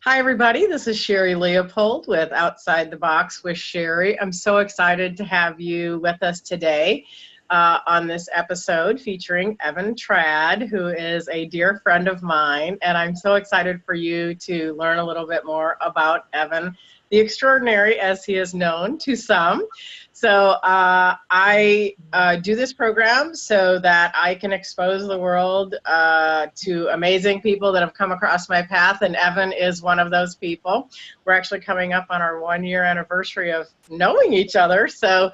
Hi, everybody. This is Sherri Leopold with Outside the Box with Sherri. I'm so excited to have you with us today on this episode featuring Evan Trad, who is a dear friend of mine. And I'm so excited for you to learn a little bit more about Evan, the extraordinary, as he is known to some. So I do this program so that I can expose the world to amazing people that have come across my path, and Evan is one of those people. We're actually coming up on our 1-year anniversary of knowing each other, so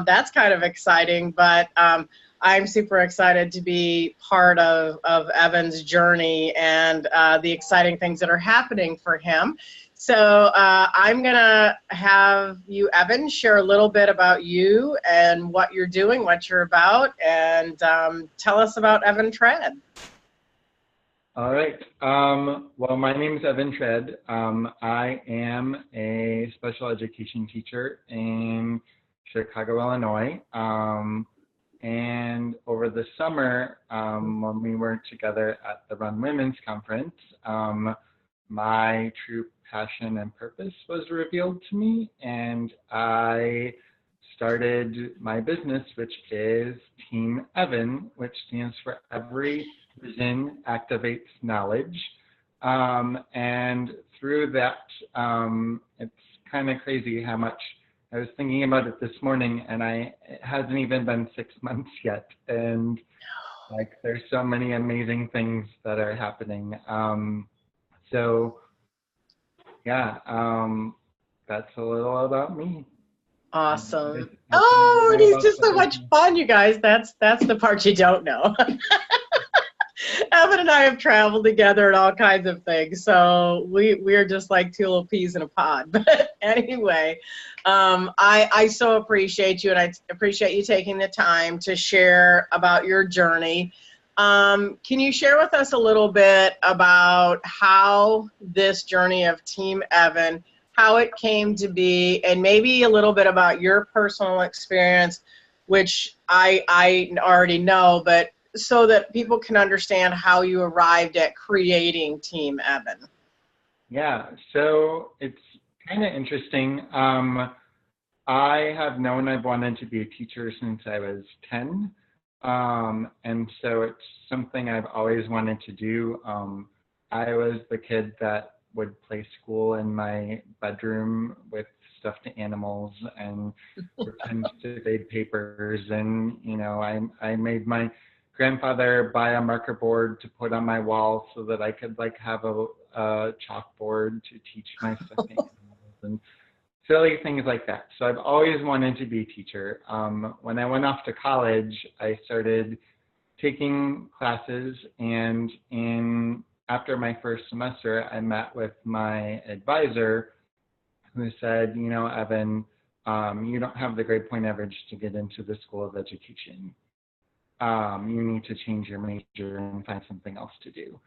that's kind of exciting, but I'm super excited to be part of Evan's journey and the exciting things that are happening for him. So I'm going to have you, Evan, share a little bit about you and what you're doing, what you're about, and tell us about Evan Trad. All right. Well, my name is Evan Trad. I am a special education teacher in Chicago, Illinois. And over the summer, when we were together at the Run Women's Conference, my true passion and purpose was revealed to me, and I started my business, which is Team Evan, which stands for Every Vision Activates Knowledge. And through that, it's kind of crazy how much I was thinking about it this morning, and it hasn't even been 6 months yet, and like there's so many amazing things that are happening. So yeah, that's a little about me. Awesome. Oh, and he's just so much fun, you guys. That's the part you don't know. Evan and I have traveled together and all kinds of things, so we're just like two little peas in a pod. But anyway, I so appreciate you, and I appreciate you taking the time to share about your journey. Can you share with us a little bit about how this journey of Team Evan, how it came to be, and maybe a little bit about your personal experience, which I already know, but so that people can understand how you arrived at creating Team Evan? Yeah, so it's kind of interesting. I have known I've wanted to be a teacher since I was 10. And so it's something I've always wanted to do. I was the kid that would play school in my bedroom with stuffed animals and pretend to fade papers. And, you know, I made my grandfather buy a marker board to put on my wall so that I could like have a chalkboard to teach my stuffed animals and silly things like that. So I've always wanted to be a teacher. When I went off to college, I started taking classes, and after my first semester, I met with my advisor who said, you know, Evan, you don't have the grade point average to get into the School of Education. You need to change your major and find something else to do.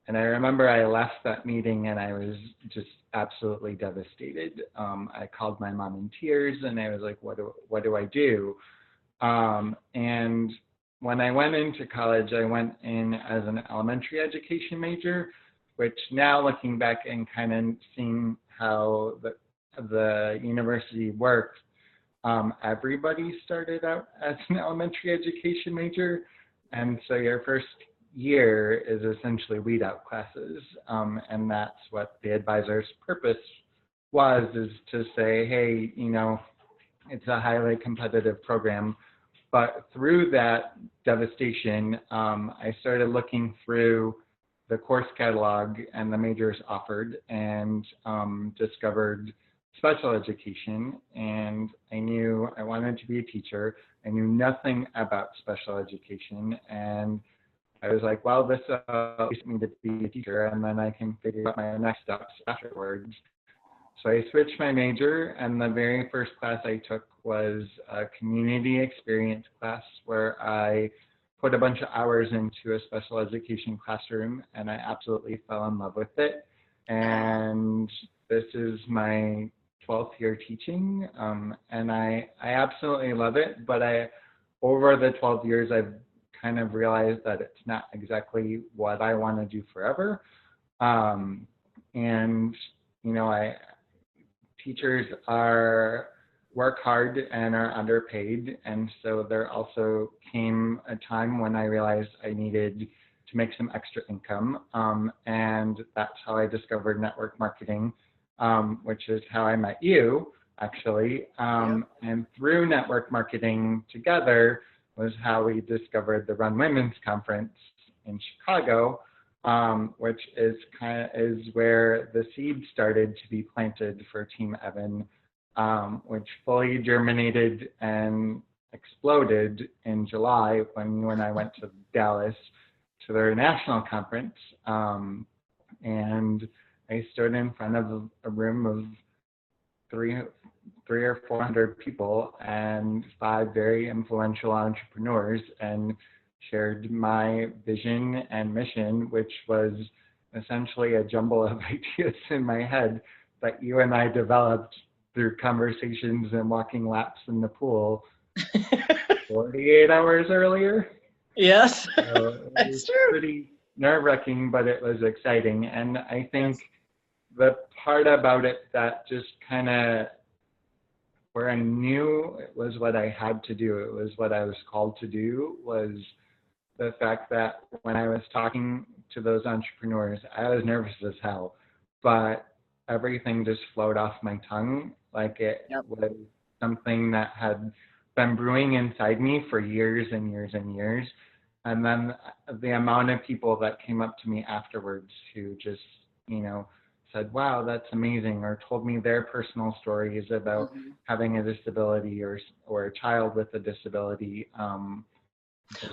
And I remember I left that meeting and I was just absolutely devastated. I called my mom in tears and I was like, what do I do? And when I went into college, I went in as an elementary education major, which now looking back and kind of seeing how the university works, everybody started out as an elementary education major. And so your first year is essentially weed out classes. And that's what the advisor's purpose was, is to say, hey, you know, it's a highly competitive program. But through that devastation, I started looking through the course catalog and the majors offered, and discovered special education. And I knew I wanted to be a teacher. I knew nothing about special education. And I was like, well, this leads me to be a teacher, and then I can figure out my next steps afterwards. So I switched my major, and the very first class I took was a community experience class where I put a bunch of hours into a special education classroom, and I absolutely fell in love with it. And this is my 12th year teaching, and I absolutely love it, but over the 12 years, I've kind of realized that it's not exactly what I want to do forever. And, teachers work hard and are underpaid. And so there also came a time when I realized I needed to make some extra income. And that's how I discovered network marketing, which is how I met you, actually. And through network marketing together was how we discovered the Run Women's Conference in Chicago, which is where the seed started to be planted for Team Evan, which fully germinated and exploded in July when you and I went to Dallas to their national conference. And I stood in front of a room of three or 400 people and 5 very influential entrepreneurs and shared my vision and mission, which was essentially a jumble of ideas in my head that you and I developed through conversations and walking laps in the pool 48 hours earlier. Yes, So it was pretty nerve-wracking, but it was exciting. And I think the part about it that just kind of, where I knew it was what I had to do, it was what I was called to do, was the fact that when I was talking to those entrepreneurs, I was nervous as hell, but everything just flowed off my tongue like it was something that had been brewing inside me for years and years and years. And then the amount of people that came up to me afterwards who just, said, wow, that's amazing, or told me their personal stories about having a disability or a child with a disability.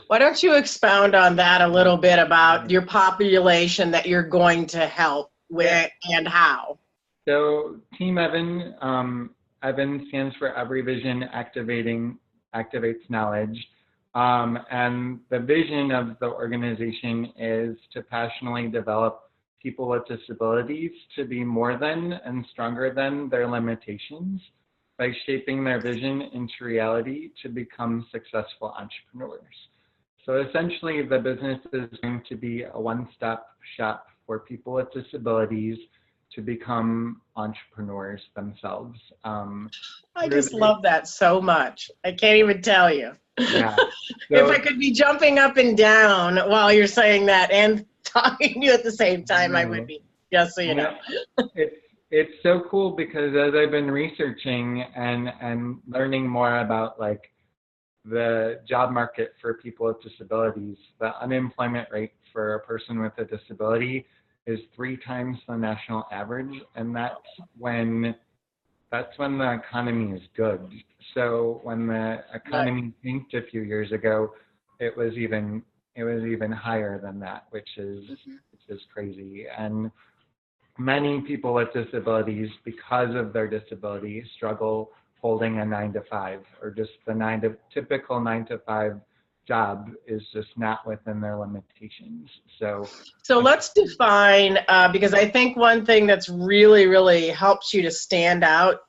Why don't you expound on that a little bit about your population that you're going to help with and how? So Team Evan, Evan stands for Every Vision Activates Knowledge. And the vision of the organization is to passionately develop people with disabilities to be more than and stronger than their limitations by shaping their vision into reality to become successful entrepreneurs. So essentially, the business is going to be a one-stop shop for people with disabilities to become entrepreneurs themselves. I just love that so much. I can't even tell you. Yeah. If I could be jumping up and down while you're saying that and talking to you at the same time, I would be, just so you know. It's so cool because as I've been researching and learning more about like the job market for people with disabilities, the unemployment rate for a person with a disability is 3 times the national average, and that's when the economy is good. So when the economy tanked a few years ago, it was even higher than that, which is crazy. And many people with disabilities, because of their disability, struggle holding a 9-to-5, or just the typical 9-to-5 job is just not within their limitations. So let's define, because I think one thing that's really, really helps you to stand out,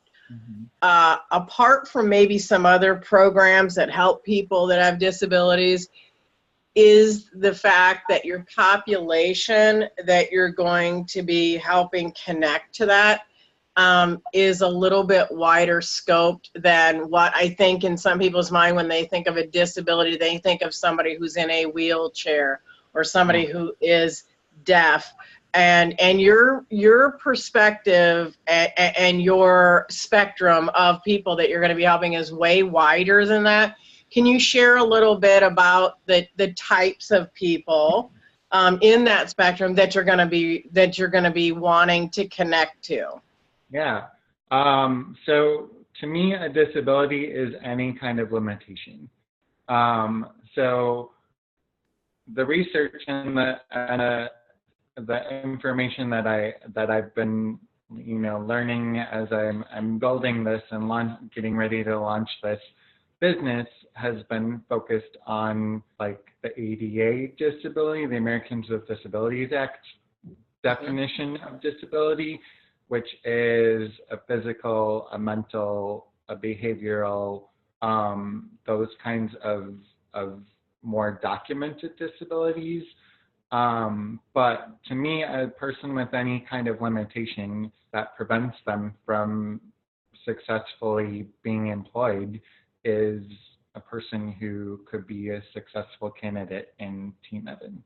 apart from maybe some other programs that help people that have disabilities, is the fact that your population that you're going to be helping connect to that is a little bit wider scoped than what I think in some people's mind when they think of a disability. They think of somebody who's in a wheelchair or somebody who is deaf. And your perspective and your spectrum of people that you're going to be helping is way wider than that. Can you share a little bit about the types of people in that spectrum that you're going to be wanting to connect to? Yeah. So to me, a disability is any kind of limitation. So the research and the information that I've been learning as I'm building this and getting ready to launch this business has been focused on like the ADA disability, the Americans with Disabilities Act definition of disability, which is a physical, a mental, a behavioral, those kinds of more documented disabilities. But to me, a person with any kind of limitation that prevents them from successfully being employed is a person who could be a successful candidate in Team Evan.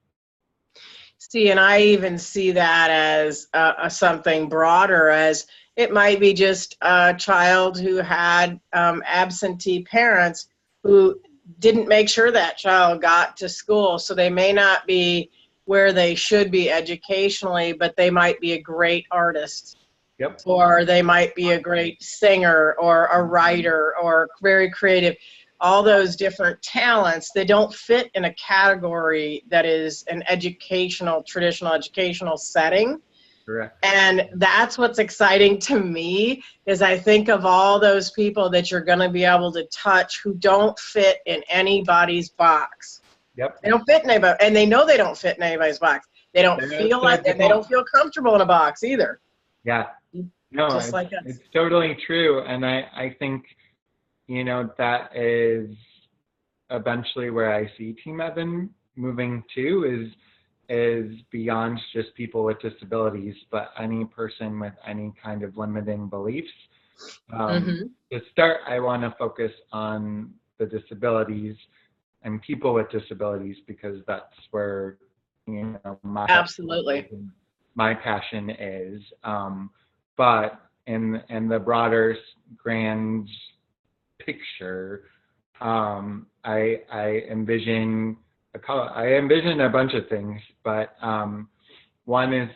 See, and I even see that as something broader, as it might be just a child who had absentee parents who didn't make sure that child got to school. So they may not be where they should be educationally, but they might be a great artist. Yep. Or they might be a great singer or a writer or very creative. All those different talents, they don't fit in a category that is an educational, traditional educational setting. Correct. And that's what's exciting to me, is I think of all those people that you're going to be able to touch who don't fit in anybody's box. Yep. They don't fit in anybody, and they know they don't fit in anybody's box. They don't feel like, and they don't feel comfortable in a box either. Yeah. No, Just like us. it's totally true. And I think, you know, that is eventually where I see Team Evan moving to, is beyond just people with disabilities, but any person with any kind of limiting beliefs. To start, I want to focus on the disabilities and people with disabilities, because that's where, you know, my passion is. But in the broader grand picture, I envision a bunch of things, but one is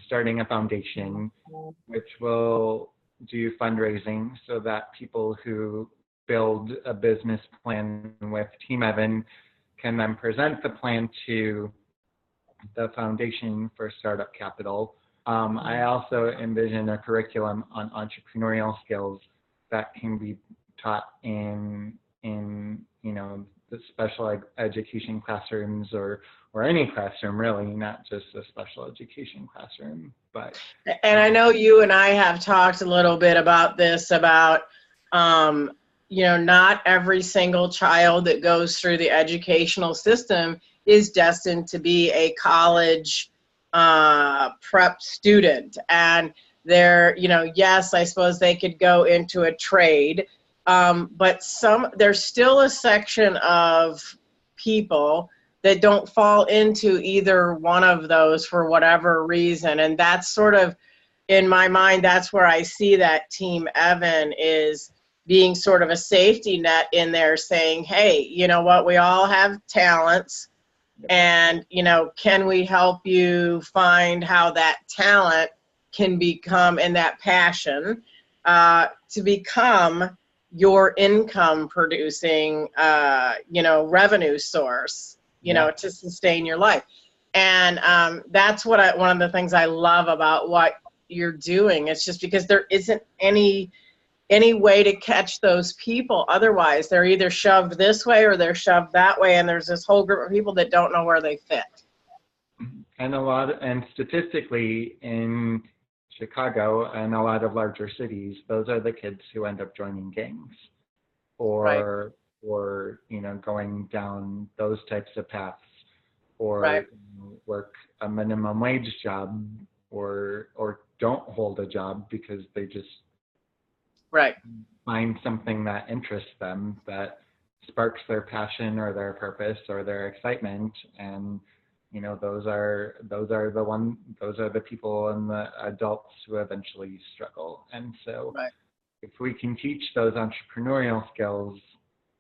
starting a foundation which will do fundraising so that people who build a business plan with Team Evan can then present the plan to the foundation for startup capital. I also envision a curriculum on entrepreneurial skills that can be taught in you know, the special education classrooms or any classroom, really, not just a special education classroom. But and I know you and I have talked a little bit about this, about you know, not every single child that goes through the educational system is destined to be a college prep student. And they're, you know, yes, I suppose they could go into a trade, but there's still a section of people that don't fall into either one of those for whatever reason. And that's sort of, in my mind, that's where I see that Team Evan is being sort of a safety net in there, saying, hey, you know what, we all have talents, and, you know, can we help you find how that talent can become, and that passion to become your income producing, you know, revenue source, you know, to sustain your life. And that's what one of the things I love about what you're doing. It's just because there isn't any way to catch those people. Otherwise, they're either shoved this way or they're shoved that way, and there's this whole group of people that don't know where they fit. And statistically, in Chicago and a lot of larger cities, those are the kids who end up joining gangs, or you know, going down those types of paths, or work a minimum wage job, or don't hold a job because they just find something that interests them, that sparks their passion or their purpose or their excitement. And, you know, those are the people and the adults who eventually struggle. And so if we can teach those entrepreneurial skills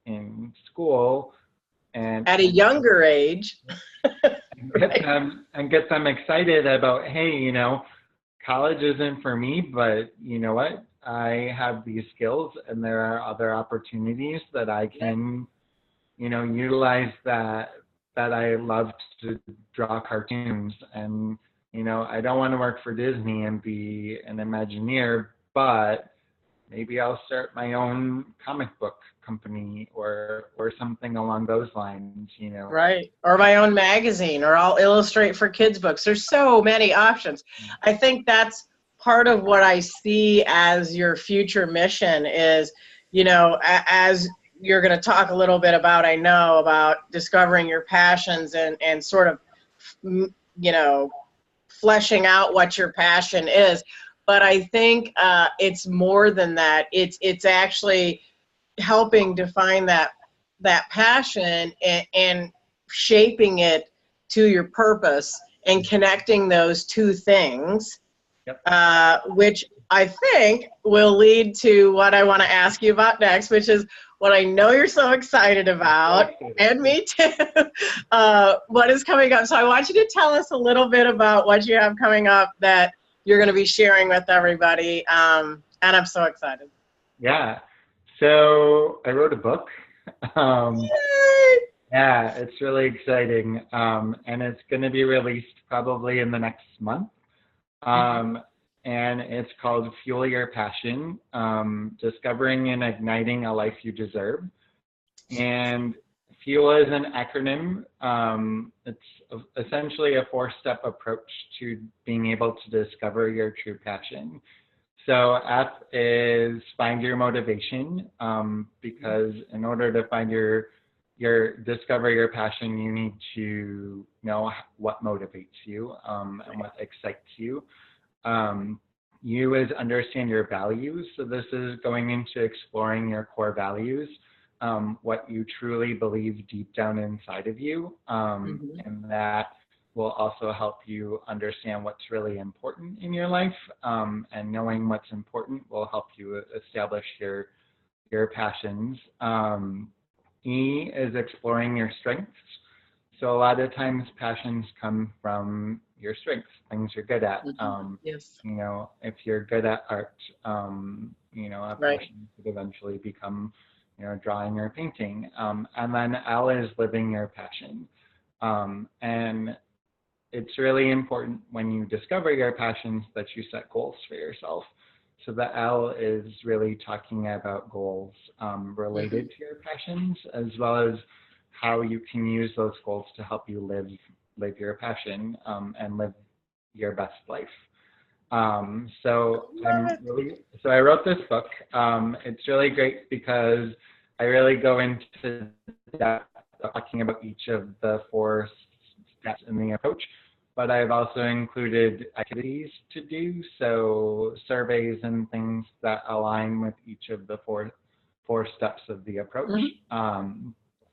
in school and at a younger age, and get them excited about, hey, you know, college isn't for me, but you know what? I have these skills, and there are other opportunities that I can, you know, utilize that I love to draw cartoons. And, you know, I don't want to work for Disney and be an Imagineer, but maybe I'll start my own comic book company or something along those lines, you know. Right. Or my own magazine, or I'll illustrate for kids' books. There's so many options. I think that's part of what I see as your future mission is, you know, as you're going to talk a little bit about, I know, about discovering your passions and sort of you know, fleshing out what your passion is. But I think it's more than that. It's actually helping define that passion and shaping it to your purpose and connecting those two things, Yep. which I think will lead to what I want to ask you about next, which is what I know you're so excited about, and me too, what is coming up. So I want you to tell us a little bit about what you have coming up that you're going to be sharing with everybody, and I'm so excited. Yeah. So I wrote a book. Yeah, it's really exciting, and it's going to be released probably in the next month. And it's called Fuel Your Passion, Discovering and Igniting a Life You Deserve. And FUEL is an acronym. It's essentially a 4-step approach to being able to discover your true passion. So F is find your motivation, because in order to find discover your passion, you need to know what motivates you, and what excites you. U is understand your values. So this is going into exploring your core values, what you truly believe deep down inside of you, and that will also help you understand what's really important in your life, and knowing what's important will help you establish your passions. E is exploring your strengths. So a lot of times passions come from your strengths, things you're good at. Yes. You know, if you're good at art, you know, a passion could eventually become, you know, drawing or painting. And then L is living your passion. And it's really important when you discover your passions that you set goals for yourself. So the L is really talking about goals related to your passions, as well as how you can use those goals to help you live your passion, and live your best life. So I wrote this book. It's really great because I really go into depth talking about each of the 4 steps in the approach, but I've also included activities to do, so surveys and things that align with each of the four steps of the approach.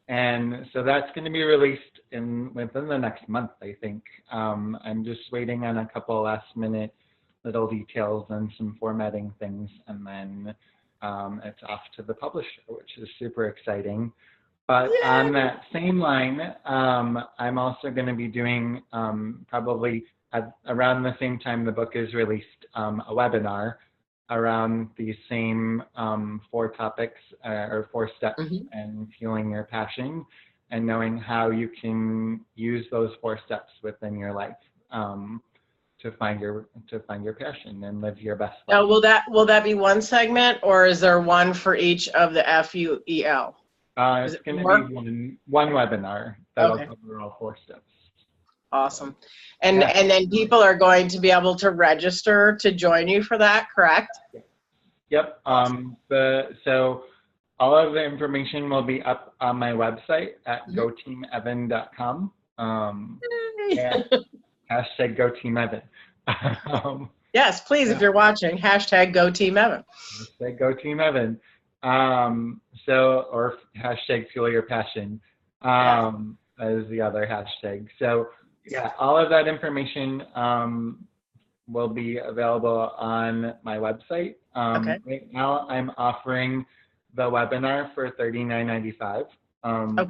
And so that's going to be released within the next month, I think. I'm just waiting on a couple last-minute little details and some formatting things, and then it's off to the publisher, which is super exciting. But on that same line, I'm also going to be doing, probably around the same time the book is released, a webinar around the same 4 topics, or 4 steps, and fueling your passion, and knowing how you can use those 4 steps within your life, to find your passion and live your best life. Now, will that be one segment, or is there one for each of the FUEL? It's going to be one webinar that'll cover all 4 steps. Awesome. And then people are going to be able to register to join you for that, correct? Yep. So all of the information will be up on my website at goteamevan.com. And hashtag GoTeamEvan. Yes, please, if you're watching, hashtag GoTeamEvan. Hashtag GoTeamEvan. Or hashtag Fuel Your Passion, as the other hashtag. So yeah, all of that information will be available on my website. Right now I'm offering the webinar for $39.95.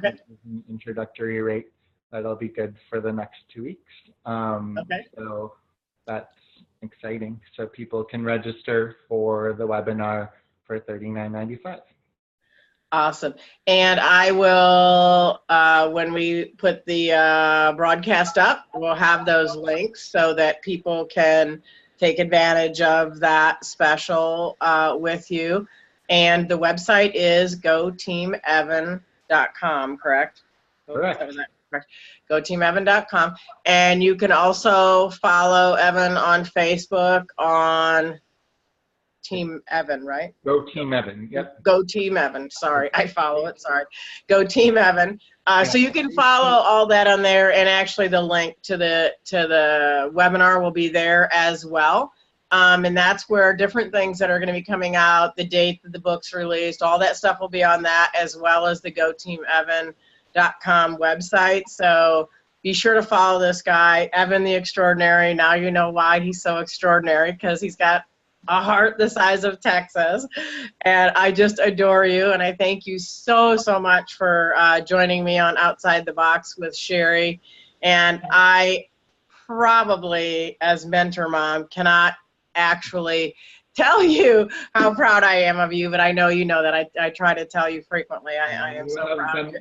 Which is an introductory rate that'll be good for the next 2 weeks. So that's exciting. So people can register for the webinar for $39.95. Awesome. And I will, when we put the broadcast up, we'll have those links so that people can take advantage of that special with you. And the website is goteamevan.com, correct? Correct. Correct. GoTeamEvan.com. And you can also follow Evan on Facebook, on Team Evan, right? Go Team Evan. Yep. Go Team Evan. Sorry, I follow it. Sorry. Go Team Evan. So you can follow all that on there, and actually the link to the webinar will be there as well. And that's where different things that are going to be coming out, the date that the book's released, all that stuff will be on that, as well as the GoTeamEvan.com website. So be sure to follow this guy, Evan the Extraordinary. Now you know why he's so extraordinary, because he's got a heart the size of Texas. And I just adore you, and I thank you so, so much for joining me on Outside the Box with Sherri. And I probably, as mentor mom, cannot actually tell you how proud I am of you, but I know you know that I try to tell you frequently. I am so proud of you.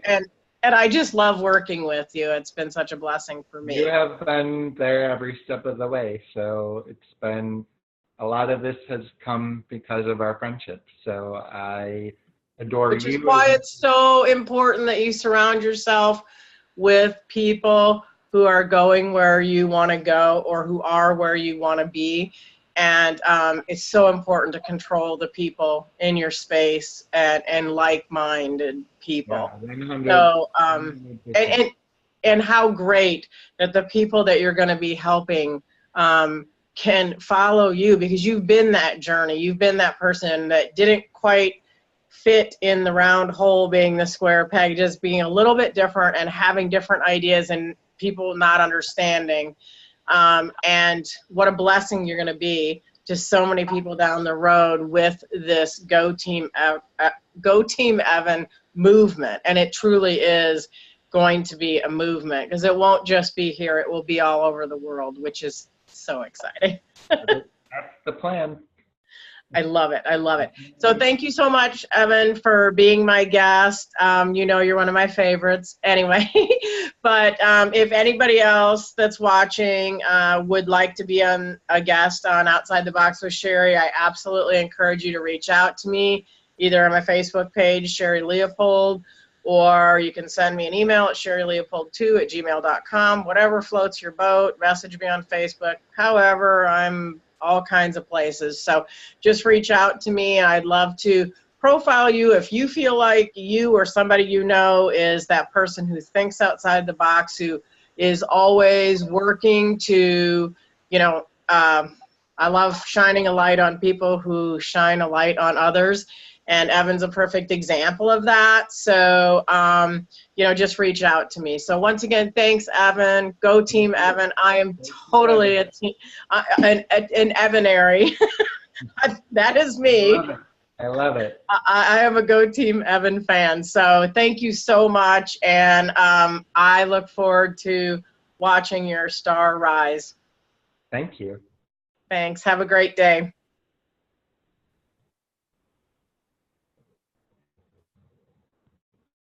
And I just love working with you. It's been such a blessing for me. You have been there every step of the way, so it's been, a lot of this has come because of our friendship. So I adore you. Which is why it's so important that you surround yourself with people who are going where you want to go, or who are where you want to be. And it's so important to control the people in your space, and like-minded people. Yeah, so, and how great that the people that you're going to be helping can follow you, because you've been that journey. You've been that person that didn't quite fit in the round hole, being the square peg, just being a little bit different and having different ideas and people not understanding. And what a blessing you're going to be to so many people down the road with this Go Team Evan movement. And it truly is going to be a movement, because it won't just be here, it will be all over the world, which is so exciting. That's the plan. I love it. I love it. So thank you so much, Evan, for being my guest. You know, you're one of my favorites anyway. But if anybody else that's watching would like to be a guest on Outside the Box with Sherri, I absolutely encourage you to reach out to me, either on my Facebook page, Sherri Leopold, or you can send me an email at sherrileopold2@gmail.com. Whatever floats your boat. Message me on Facebook. However, I'm all kinds of places. So just reach out to me. I'd love to profile you if you feel like you or somebody you know is that person who thinks outside the box, who is always working to, you know, I love shining a light on people who shine a light on others. And Evan's a perfect example of that. So, you know, just reach out to me. So once again, thanks, Evan. Go Team Evan. I am totally an Evanary. That is me. I love it. I am a Go Team Evan fan. So thank you so much. And I look forward to watching your star rise. Thank you. Thanks. Have a great day.